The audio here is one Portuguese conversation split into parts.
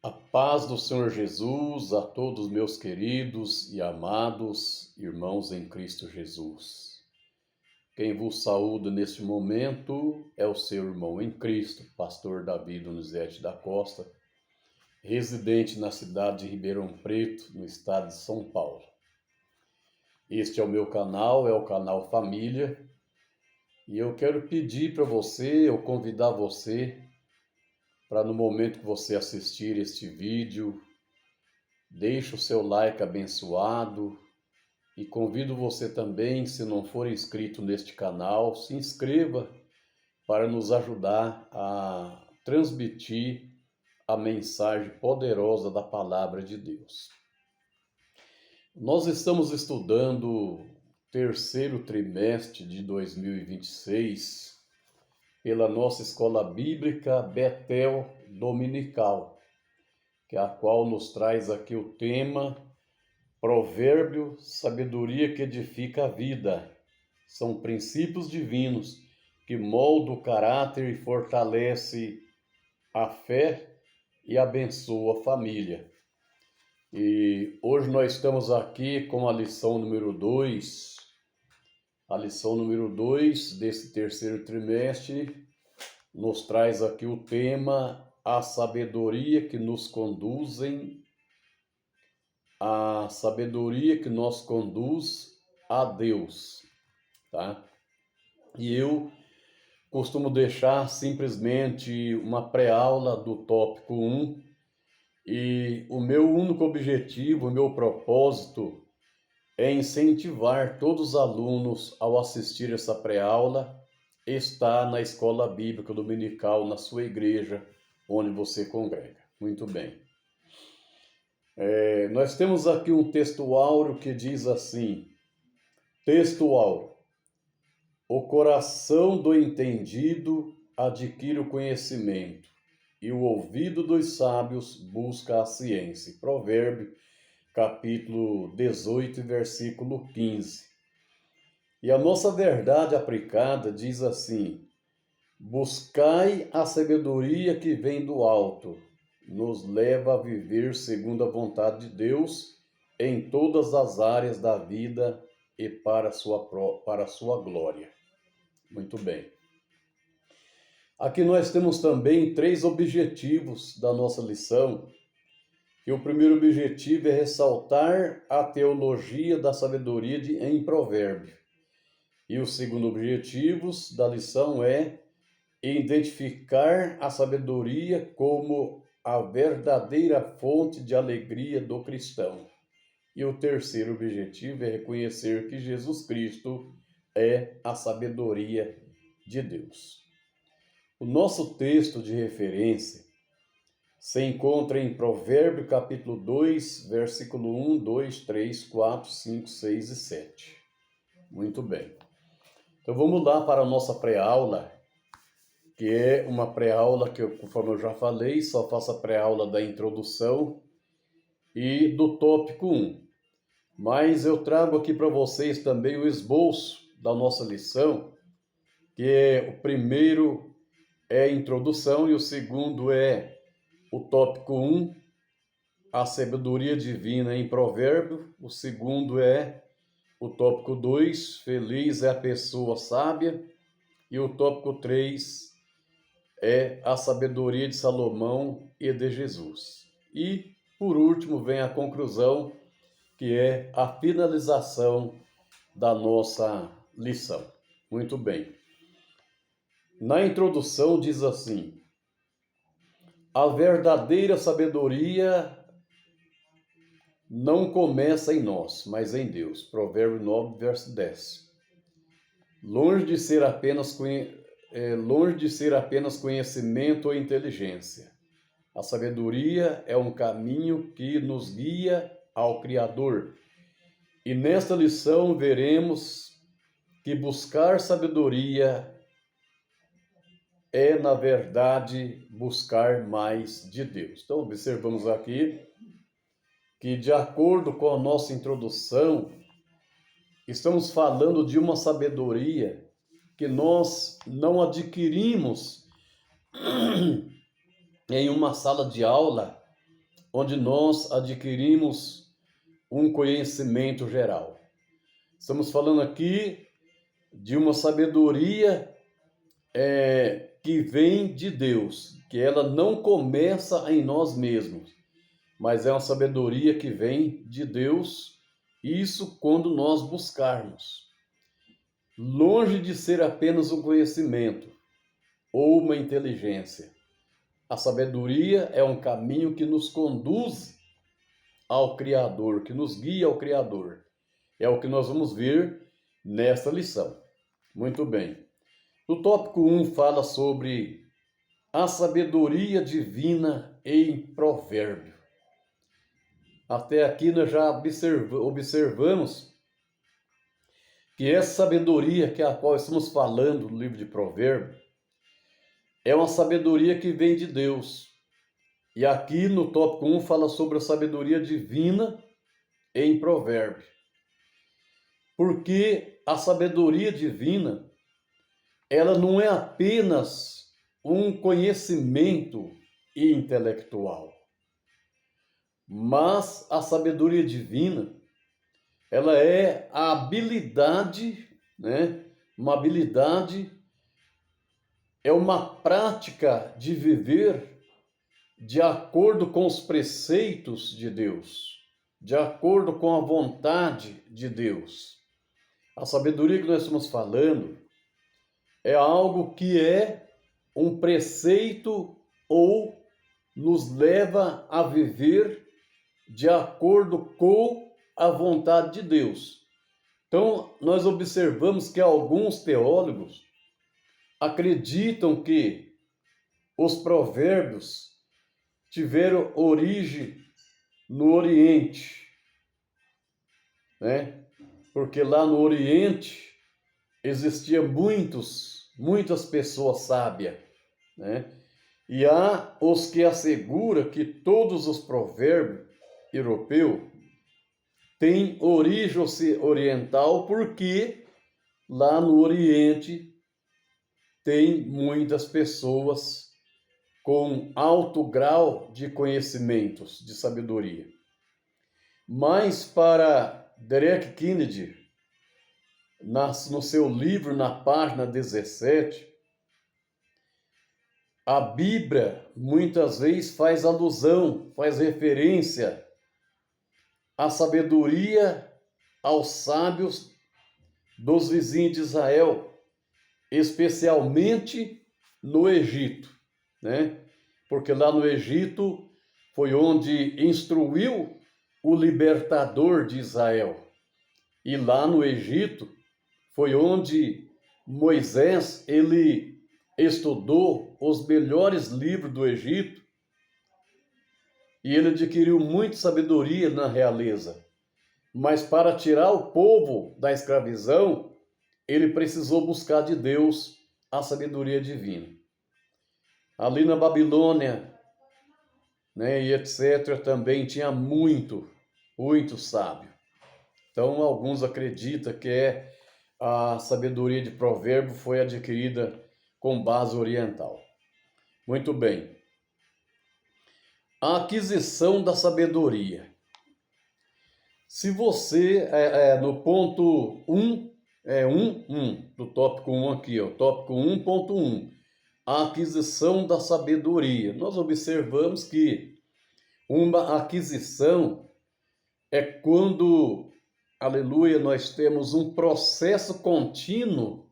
A paz do Senhor Jesus a todos meus queridos e amados irmãos em Cristo Jesus. Quem vos saúda neste momento é o seu irmão em Cristo, pastor Davi Donizete da Costa, residente na cidade de Ribeirão Preto, no estado de São Paulo. Este é o meu canal, é o canal Família, e eu quero pedir para você, ou convidar você, para no momento que você assistir este vídeo, deixe o seu like abençoado e convido você também, se não for inscrito neste canal, se inscreva para nos ajudar a transmitir a mensagem poderosa da Palavra de Deus. Nós estamos estudando o terceiro trimestre de 2026 pela nossa escola bíblica Betel Dominical, que é a qual nos traz aqui o tema Provérbio, sabedoria que edifica a vida. São princípios divinos que moldam o caráter e fortalece a fé e abençoa a família. E hoje nós estamos aqui com a lição número 2. A lição número 2 desse terceiro trimestre nos traz aqui o tema a sabedoria que nos conduzem, a sabedoria que nos conduz a Deus, tá? E eu costumo deixar simplesmente uma pré-aula do tópico 1 e o meu único objetivo, o meu propósito é incentivar todos os alunos ao assistir essa pré-aula, estar na escola bíblica dominical, na sua igreja, onde você congrega. Muito bem. Nós temos aqui um texto áureo que diz assim, texto áureo, o coração do entendido adquire o conhecimento e o ouvido dos sábios busca a ciência. Provérbio, capítulo 18, versículo 15. E a nossa verdade aplicada diz assim, buscai a sabedoria que vem do alto, nos leva a viver segundo a vontade de Deus em todas as áreas da vida e para a sua glória. Muito bem. Aqui nós temos também 3 objetivos da nossa lição. E o primeiro objetivo é ressaltar a teologia da sabedoria em Provérbio. E o segundo objetivo da lição é identificar a sabedoria como a verdadeira fonte de alegria do cristão. E o terceiro objetivo é reconhecer que Jesus Cristo é a sabedoria de Deus. O nosso texto de referência se encontra em Provérbio capítulo 2, versículo 1, 2, 3, 4, 5, 6 e 7. Muito bem. Então vamos lá para a nossa pré-aula, que é uma pré-aula que, conforme eu já falei, só faço a pré-aula da introdução e do tópico 1. Mas eu trago aqui para vocês também o esboço da nossa lição, que é o primeiro é a introdução e o segundo é o tópico 1, a sabedoria divina em Provérbio. O segundo é o tópico 2, feliz é a pessoa sábia. E o tópico 3 é a sabedoria de Salomão e de Jesus. E, por último, vem a conclusão, que é a finalização da nossa lição. Muito bem. Na introdução diz assim, a verdadeira sabedoria não começa em nós, mas em Deus. Provérbio 9, verso 10. Longe de ser apenas conhecimento ou inteligência. A sabedoria é um caminho que nos guia ao Criador. E nesta lição veremos que buscar sabedoria é, na verdade, buscar mais de Deus. Então, observamos aqui que, de acordo com a nossa introdução, estamos falando de uma sabedoria que nós não adquirimos em uma sala de aula onde nós adquirimos um conhecimento geral. Estamos falando aqui de uma sabedoria que vem de Deus, que ela não começa em nós mesmos, mas é uma sabedoria que vem de Deus, isso quando nós buscarmos. Longe de ser apenas um conhecimento ou uma inteligência. A sabedoria é um caminho que nos conduz ao Criador, que nos guia ao Criador. É o que nós vamos ver nesta lição. Muito bem. No tópico 1 fala sobre a sabedoria divina em provérbio. Até aqui nós já observamos que essa sabedoria que é a qual estamos falando no livro de Provérbios é uma sabedoria que vem de Deus. E aqui no tópico 1 fala sobre a sabedoria divina em provérbio. Porque a sabedoria divina, ela não é apenas um conhecimento intelectual, mas a sabedoria divina, ela é a habilidade, uma habilidade, é uma prática de viver de acordo com os preceitos de Deus, de acordo com a vontade de Deus. A sabedoria que nós estamos falando é algo que é um preceito ou nos leva a viver de acordo com a vontade de Deus. Então, nós observamos que alguns teólogos acreditam que os provérbios tiveram origem no Oriente, Porque lá no Oriente existiam muitas pessoas sábias, E há os que asseguram que todos os provérbios europeus têm origem oriental, porque lá no Oriente tem muitas pessoas com alto grau de conhecimentos, de sabedoria. Mas para Derek Kennedy, no seu livro, na página 17, a Bíblia muitas vezes faz alusão, faz referência à sabedoria aos sábios dos vizinhos de Israel, especialmente no Egito, Porque lá no Egito foi onde instruiu o libertador de Israel. E lá no Egito foi onde Moisés, ele estudou os melhores livros do Egito e ele adquiriu muita sabedoria na realeza. Mas para tirar o povo da escravidão, ele precisou buscar de Deus a sabedoria divina. Ali na Babilônia, e etc., também tinha muito sábio. Então, alguns acreditam que a sabedoria de provérbio foi adquirida com base oriental. Muito bem. A aquisição da sabedoria. Se você, no ponto 1, do tópico 1 aqui, tópico 1.1, a aquisição da sabedoria. Nós observamos que uma aquisição é quando, aleluia, nós temos um processo contínuo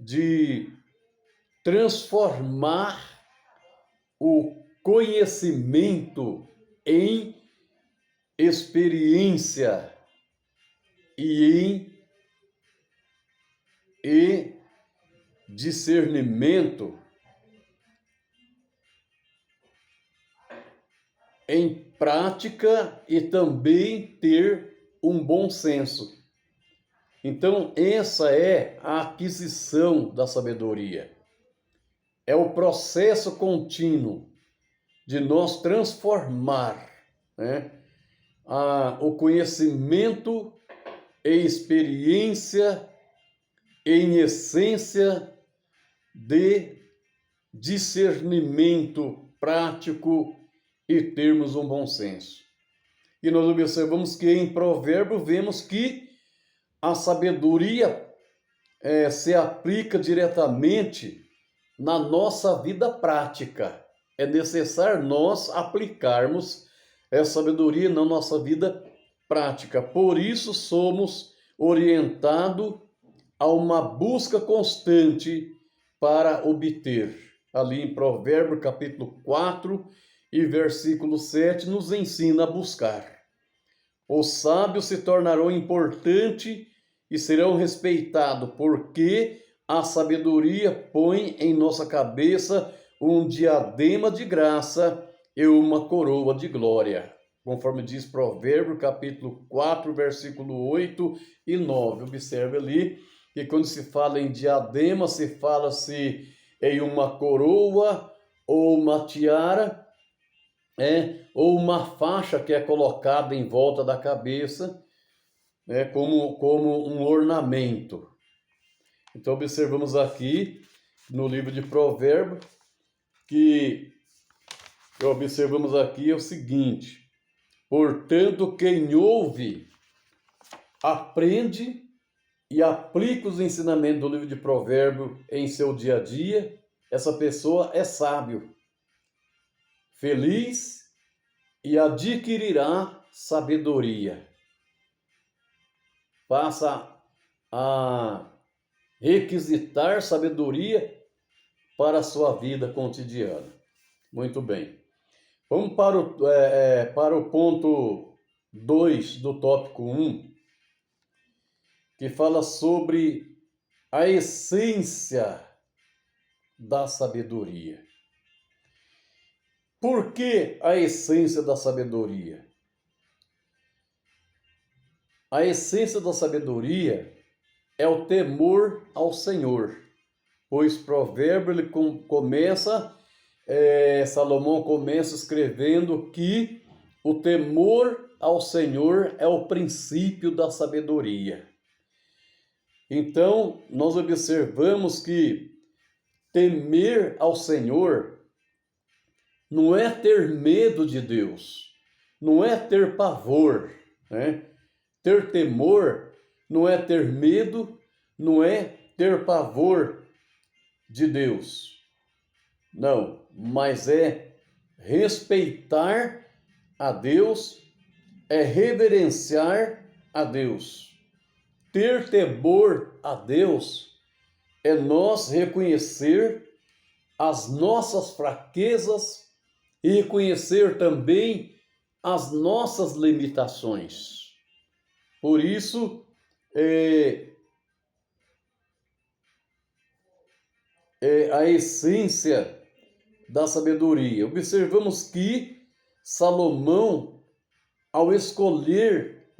de transformar o conhecimento em experiência e discernimento, em prática e também ter um bom senso. Então, essa é a aquisição da sabedoria. É o processo contínuo de nós transformar o conhecimento em experiência, em essência de discernimento prático e termos um bom senso. E nós observamos que em Provérbio vemos que a sabedoria se aplica diretamente na nossa vida prática. É necessário nós aplicarmos essa sabedoria na nossa vida prática. Por isso somos orientados a uma busca constante para obter. Ali em Provérbio capítulo 4 e versículo 7 nos ensina a buscar. Os sábios se tornarão importantes e serão respeitados, porque a sabedoria põe em nossa cabeça um diadema de graça e uma coroa de glória. Conforme diz Provérbio, capítulo 4, versículo 8 e 9. Observe ali que quando se fala em diadema, se fala-se em uma coroa ou uma tiara, ou uma faixa que é colocada em volta da cabeça, como um ornamento. Então observamos aqui no livro de Provérbios que observamos aqui é o seguinte: portanto, quem ouve, aprende e aplica os ensinamentos do livro de Provérbios em seu dia a dia, essa pessoa é sábio, feliz e adquirirá sabedoria. Passa a requisitar sabedoria para a sua vida cotidiana. Muito bem. Vamos para o ponto 2 do tópico 1, que fala sobre a essência da sabedoria. Por que a essência da sabedoria? A essência da sabedoria é o temor ao Senhor, pois Provérbio ele começa, Salomão começa escrevendo que o temor ao Senhor é o princípio da sabedoria. Então, nós observamos que temer ao Senhor não é ter medo de Deus, não é ter pavor, né? Ter temor não é ter medo, não é ter pavor de Deus. Não, mas é respeitar a Deus, é reverenciar a Deus. Ter temor a Deus é nós reconhecer as nossas fraquezas e reconhecer também as nossas limitações. Por isso, a essência da sabedoria. Observamos que Salomão, ao escolher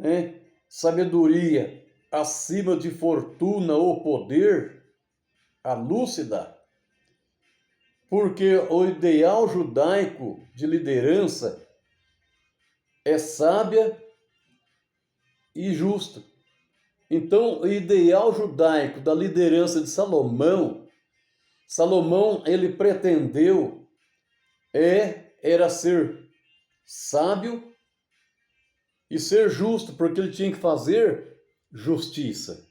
sabedoria acima de fortuna ou poder, a lúcida, porque o ideal judaico de liderança é sábia e justa. Então, o ideal judaico da liderança de Salomão, ele pretendeu era ser sábio e ser justo, porque ele tinha que fazer justiça.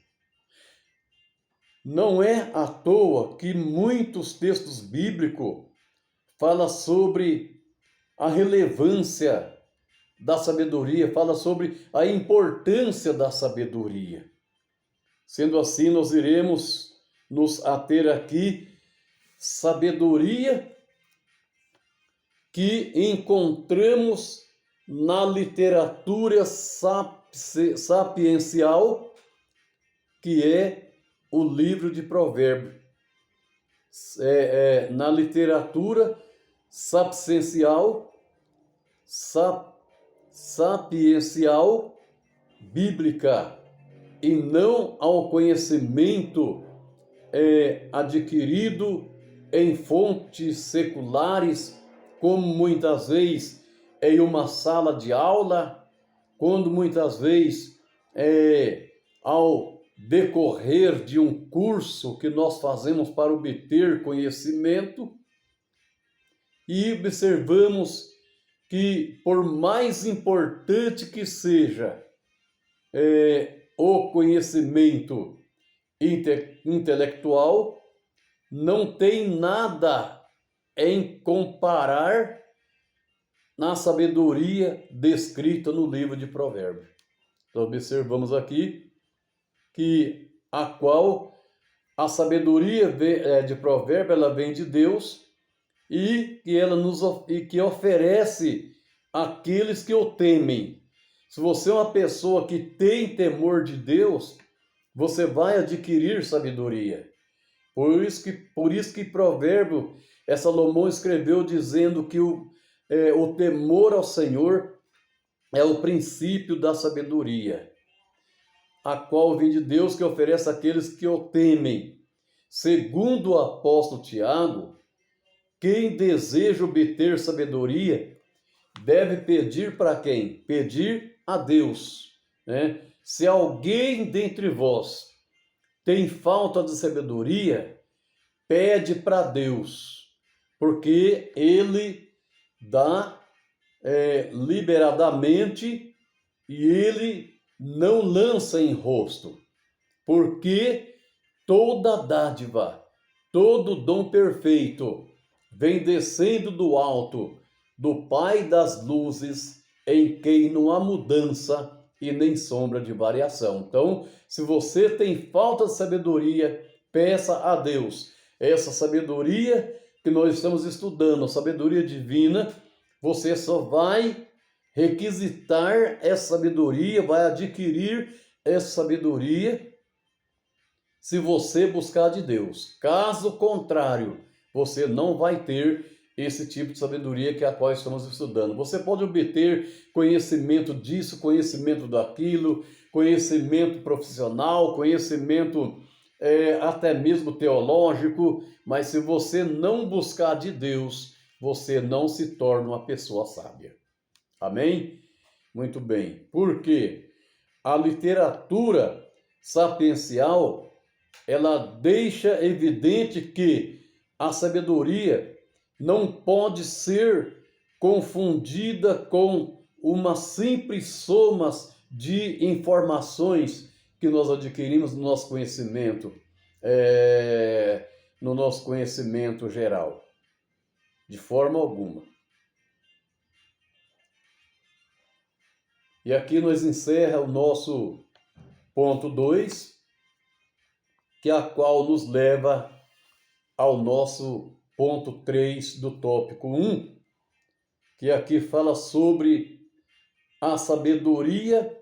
Não é à toa que muitos textos bíblicos falam sobre a relevância da sabedoria, fala sobre a importância da sabedoria. Sendo assim, nós iremos nos ater aqui sabedoria que encontramos na literatura sapiencial, que é o livro de Provérbios. Na literatura sapiencial bíblica, e não ao conhecimento adquirido em fontes seculares, como muitas vezes em uma sala de aula, quando muitas vezes ao decorrer de um curso que nós fazemos para obter conhecimento, e observamos que, por mais importante que seja o conhecimento intelectual, não tem nada em comparar na sabedoria descrita no livro de Provérbios. Então, observamos aqui que a sabedoria de Provérbios, ela vem de Deus e que oferece àqueles que o temem. Se você é uma pessoa que tem temor de Deus, você vai adquirir sabedoria. Por isso que Provérbio, Salomão escreveu dizendo que o temor ao Senhor é o princípio da sabedoria, a qual vem de Deus, que oferece àqueles que o temem. Segundo o apóstolo Tiago, quem deseja obter sabedoria deve pedir para quem? Pedir a Deus, né? Se alguém dentre vós tem falta de sabedoria, pede para Deus, porque Ele dá liberadamente e Ele não lança em rosto, porque toda dádiva, todo dom perfeito vem descendo do alto, do Pai das luzes, em quem não há mudança e nem sombra de variação. Então, se você tem falta de sabedoria, peça a Deus. Essa sabedoria que nós estamos estudando, a sabedoria divina, você só vai requisitar essa sabedoria, vai adquirir essa sabedoria se você buscar de Deus. Caso contrário, você não vai ter esse tipo de sabedoria que é a qual estamos estudando. Você pode obter conhecimento disso, conhecimento daquilo, conhecimento profissional, conhecimento até mesmo teológico, mas se você não buscar de Deus, você não se torna uma pessoa sábia. Amém? Muito bem. Por quê? A literatura sapiencial, ela deixa evidente que a sabedoria não pode ser confundida com uma simples soma de informações que nós adquirimos no nosso conhecimento geral. De forma alguma. E aqui nós encerra o nosso ponto 2, que é a qual nos leva ao nosso ponto 3 do tópico 1, que aqui fala sobre a sabedoria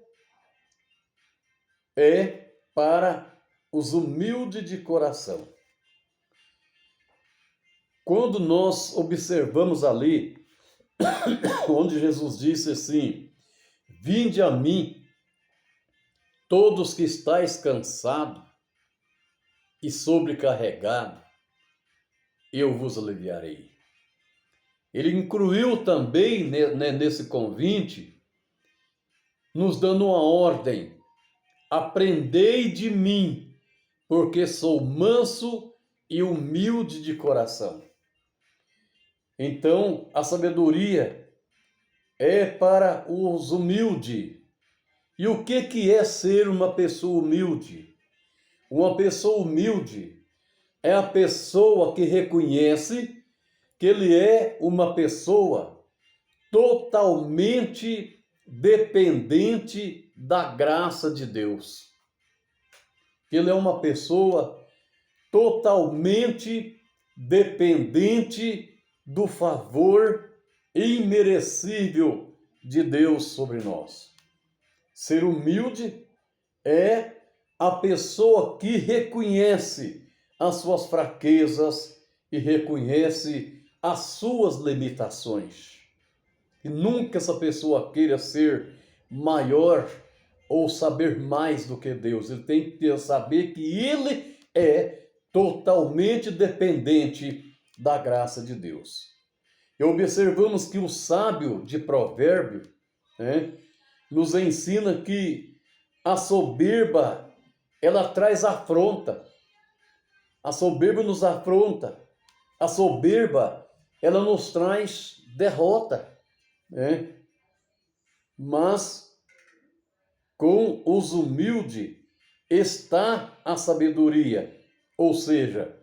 para os humildes de coração. Quando nós observamos ali, onde Jesus disse assim: vinde a mim, todos que estáis cansados e sobrecarregados, eu vos aliviarei. Ele incluiu também nesse convite, nos dando uma ordem: aprendei de mim, porque sou manso e humilde de coração. Então, a sabedoria é para os humildes. E o que é ser uma pessoa humilde? Uma pessoa humilde é a pessoa que reconhece que ele é uma pessoa totalmente dependente da graça de Deus. Ele é uma pessoa totalmente dependente do favor imerecível de Deus sobre nós. Ser humilde é a pessoa que reconhece as suas fraquezas e reconhece as suas limitações. E nunca essa pessoa queira ser maior ou saber mais do que Deus. Ele tem que saber que ele é totalmente dependente da graça de Deus. E observamos que o sábio de Provérbio nos ensina que a soberba, ela traz afronta. A soberba nos afronta. A soberba, ela nos traz derrota, né? Mas com os humildes está a sabedoria, ou seja,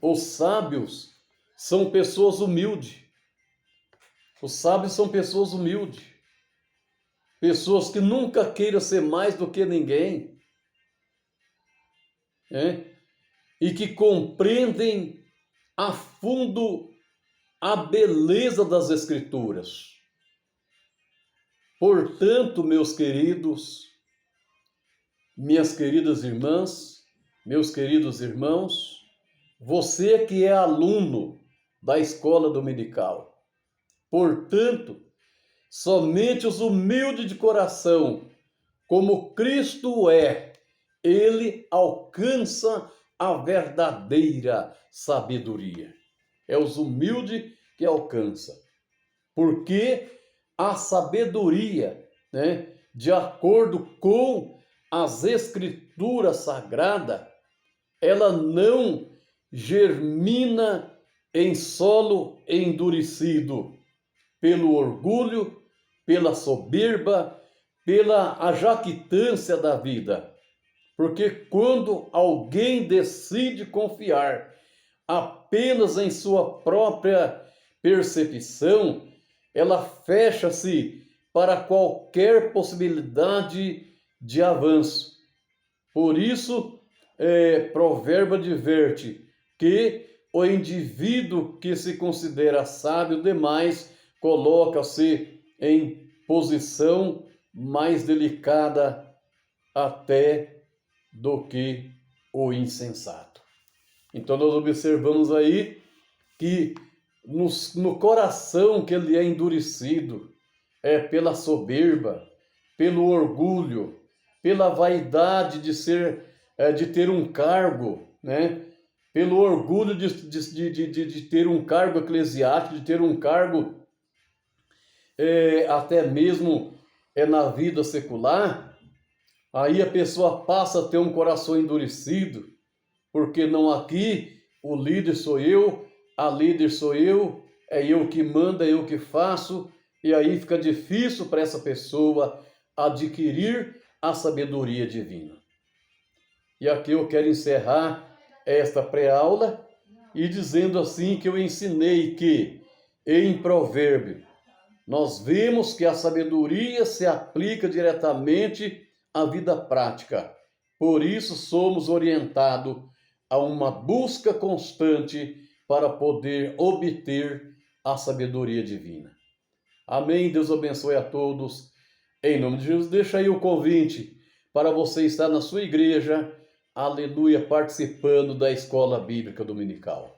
os sábios são pessoas humildes. Os sábios são pessoas humildes, pessoas que nunca queiram ser mais do que ninguém, né? E que compreendem a fundo a beleza das Escrituras. Portanto, meus queridos, minhas queridas irmãs, meus queridos irmãos, você que é aluno da escola dominical, portanto, somente os humildes de coração, como Cristo é, ele alcança a verdadeira sabedoria. É os humildes que alcança. Porque a sabedoria, né, de acordo com as Escrituras Sagradas, ela não germina em solo endurecido pelo orgulho, pela soberba, pela jactância da vida. Porque quando alguém decide confiar apenas em sua própria percepção, ela fecha-se para qualquer possibilidade de avanço. Por isso, Provérbio adverte que o indivíduo que se considera sábio demais coloca-se em posição mais delicada até do que o insensato. Então nós observamos aí que no coração que ele é endurecido, pela soberba, pelo orgulho, pela vaidade de ter um cargo, né? Pelo orgulho de ter um cargo eclesiástico, de ter um cargo até mesmo na vida secular, aí a pessoa passa a ter um coração endurecido, porque não aqui o líder sou eu, a líder sou eu, é eu que mando, é eu que faço, e aí fica difícil para essa pessoa adquirir a sabedoria divina. E aqui eu quero encerrar esta pré-aula e dizendo assim que eu ensinei que em Provérbio nós vemos que a sabedoria se aplica diretamente à vida prática. Por isso somos orientados a uma busca constante para poder obter a sabedoria divina. Amém. Deus abençoe a todos. Em nome de Jesus, deixa aí o convite para você estar na sua igreja, aleluia, participando da escola bíblica dominical.